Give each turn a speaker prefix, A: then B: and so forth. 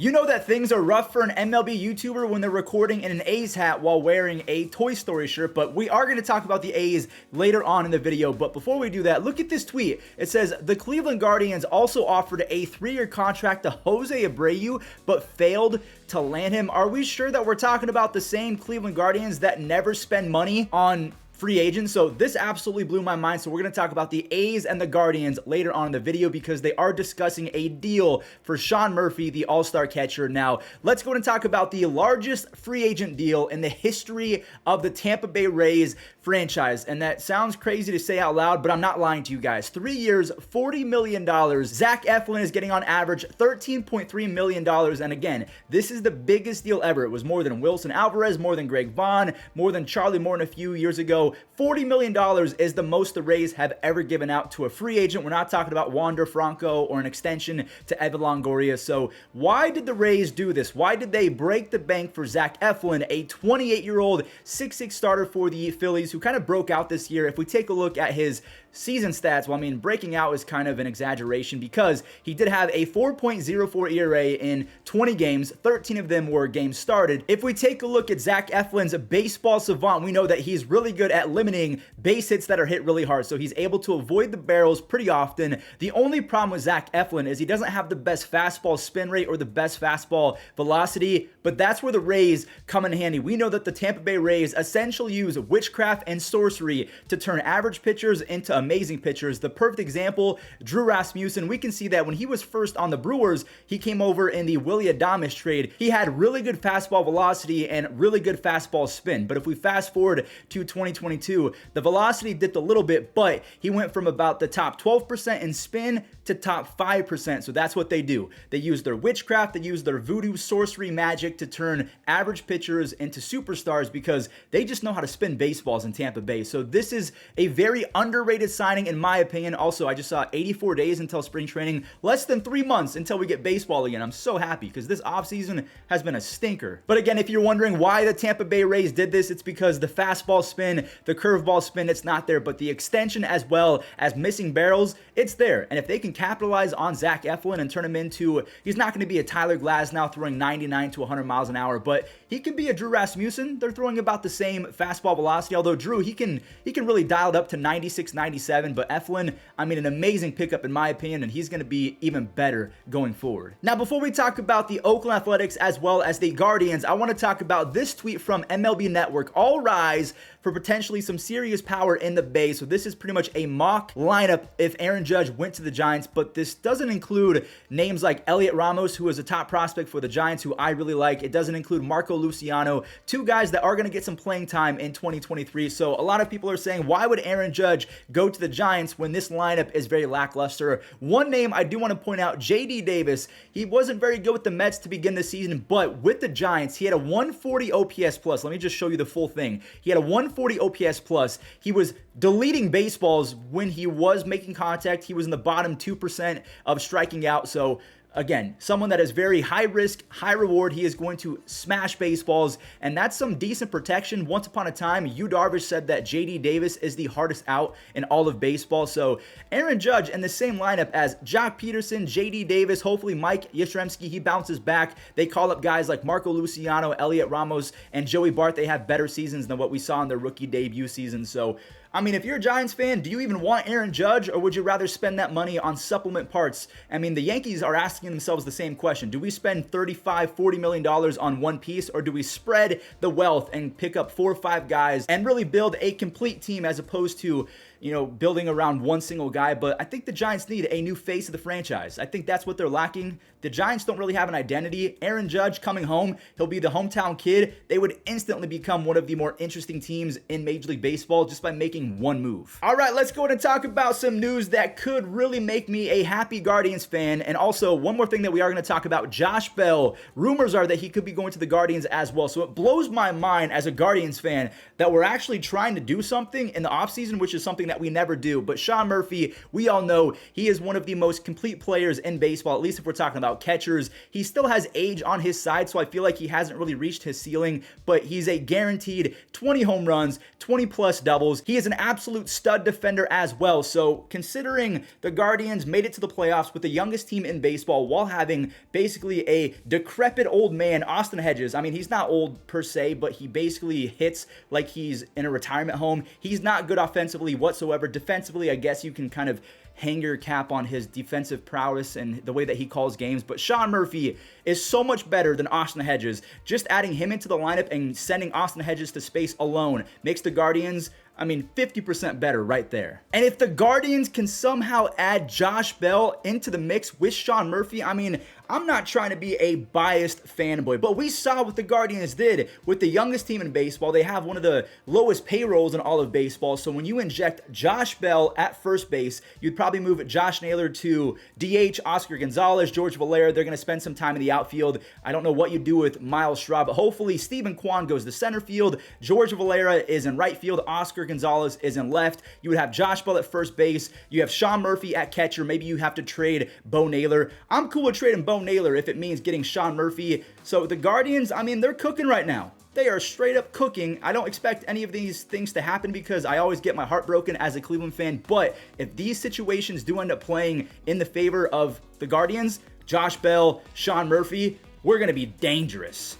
A: You know that things are rough for an MLB YouTuber when they're recording in an A's hat while wearing a Toy Story shirt, but we are going to talk about the A's later on in the video. But before we do that, look at this tweet. It says, the Cleveland Guardians also offered a 3-year contract to Jose Abreu, but failed to land him. Are we sure that we're talking about the same Cleveland Guardians that never spend money on free agents? So this absolutely blew my mind. So we're going to talk about the A's and the Guardians later on in the video because they are discussing a deal for Sean Murphy, the all-star catcher. Now, let's go and talk about the largest free agent deal in the history of the Tampa Bay Rays franchise. And that sounds crazy to say out loud, but I'm not lying to you guys. 3 years, $40 million. Zach Eflin is getting on average $13.3 million. And again, this is the biggest deal ever. It was more than Wilson Alvarez, more than Greg Vaughn, more than Charlie Morton a few years ago. $40 million is the most the Rays have ever given out to a free agent. We're not talking about Wander Franco or an extension to Evan Longoria. So why did the Rays do this? Why did they break the bank for Zach Eflin, a 28-year-old 6'6" starter for the Phillies who kind of broke out this year? If we take a look at his season stats, well, I mean, breaking out is kind of an exaggeration because he did have a 4.04 ERA in 20 games. 13 of them were games started. If we take a look at Zach Eflin's baseball savant, we know that he's really good at limiting base hits that are hit really hard. So he's able to avoid the barrels pretty often. The only problem with Zach Eflin is he doesn't have the best fastball spin rate or the best fastball velocity, but that's where the Rays come in handy. We know that the Tampa Bay Rays essentially use witchcraft and sorcery to turn average pitchers into amazing pitchers. The perfect example, Drew Rasmussen. We can see that when he was first on the Brewers, he came over in the Willy Adames trade. He had really good fastball velocity and really good fastball spin. But if we fast forward to 2022, the velocity dipped a little bit, but he went from about the top 12% in spin to top 5%. So that's what they do. They use their witchcraft, they use their voodoo sorcery magic to turn average pitchers into superstars because they just know how to spin baseballs in Tampa Bay. So this is a very underrated signing in my opinion. Also, I just saw 84 days until spring training, less than 3 months until we get baseball again. I'm so happy because this offseason has been a stinker. But again, if you're wondering why the Tampa Bay Rays did this, it's because the fastball spin, the curveball spin, it's not there, but the extension as well as missing barrels, it's there. And if they can capitalize on Zach Eflin and turn him into, he's not going to be a Tyler Glasnow throwing 99 to 100 miles an hour, but he can be a Drew Rasmussen. They're throwing about the same fastball velocity, although Drew, he can really dial it up to 96, 97, but Eflin, I mean, an amazing pickup in my opinion, and he's going to be even better going forward. Now, before we talk about the Oakland Athletics as well as the Guardians, I want to talk about this tweet from MLB Network. All rise for potentially some serious power in the Bay. So this is pretty much a mock lineup if Aaron Judge went to the Giants, but this doesn't include names like Elliot Ramos, who is a top prospect for the Giants, who I really like. It doesn't include Marco Luciano, two guys that are going to get some playing time in 2023. So a lot of people are saying, why would Aaron Judge go to the Giants when this lineup is very lackluster? One name I do want to point out, JD Davis. He wasn't very good with the Mets to begin the season, but with the Giants, he had a 140 OPS plus. Let me just show you the full thing. He had a 140 OPS plus. He was deleting baseballs when he was making contact. He was in the bottom 2% of striking out. So again, someone that is very high risk, high reward. He is going to smash baseballs, and that's some decent protection. Once upon a time, Yu Darvish said that JD Davis is the hardest out in all of baseball. So Aaron Judge in the same lineup as Jock Peterson, JD Davis, hopefully Mike Yastrzemski, he bounces back. They call up guys like Marco Luciano, Elliot Ramos, and Joey Bart. They have better seasons than what we saw in their rookie debut season. So I mean, if you're a Giants fan, do you even want Aaron Judge, or would you rather spend that money on supplement parts? I mean, the Yankees are asking themselves the same question. Do we spend $35, $40 million on one piece, or do we spread the wealth and pick up 4 or 5 guys and really build a complete team as opposed to, you know, building around one single guy? But I think the Giants need a new face of the franchise. I think that's what they're lacking. The Giants don't really have an identity. Aaron Judge coming home, he'll be the hometown kid. They would instantly become one of the more interesting teams in Major League Baseball just by making one move. All right, let's go ahead and talk about some news that could really make me a happy Guardians fan. And also, one more thing that we are going to talk about, Josh Bell. Rumors are that he could be going to the Guardians as well. So it blows my mind as a Guardians fan that we're actually trying to do something in the offseason, which is something something that we never do. But Sean Murphy, we all know he is one of the most complete players in baseball, at least if we're talking about catchers. He still has age on his side, so I feel like he hasn't really reached his ceiling, but he's a guaranteed 20 home runs, 20 plus doubles. He is an absolute stud defender as well. So considering the Guardians made it to the playoffs with the youngest team in baseball while having basically a decrepit old man, Austin Hedges. I mean, he's not old per se, but he basically hits like he's in a retirement home. He's not good offensively whatsoever. Defensively, I guess you can kind of hang your cap on his defensive prowess and the way that he calls games, but Sean Murphy is so much better than Austin Hedges. Just adding him into the lineup and sending Austin Hedges to space alone makes the Guardians, I mean, 50% better right there. And if the Guardians can somehow add Josh Bell into the mix with Sean Murphy, I mean, I'm not trying to be a biased fanboy, but we saw what the Guardians did with the youngest team in baseball. They have one of the lowest payrolls in all of baseball, so when you inject Josh Bell at first base, you'd probably move Josh Naylor to DH, Oscar Gonzalez, George Valera. They're going to spend some time in the outfield. I don't know what you do with Miles Straw, but hopefully Stephen Kwan goes to center field. George Valera is in right field. Oscar Gonzalez is in left. You would have Josh Bell at first base. You have Sean Murphy at catcher. Maybe you have to trade Bo Naylor. I'm cool with trading Bo Naylor if it means getting Sean Murphy. So the Guardians, I mean, they're cooking right now. They are straight up cooking. I don't expect any of these things to happen because I always get my heart broken as a Cleveland fan. But if these situations do end up playing in the favor of the Guardians, Josh Bell, Sean Murphy, we're going to be dangerous.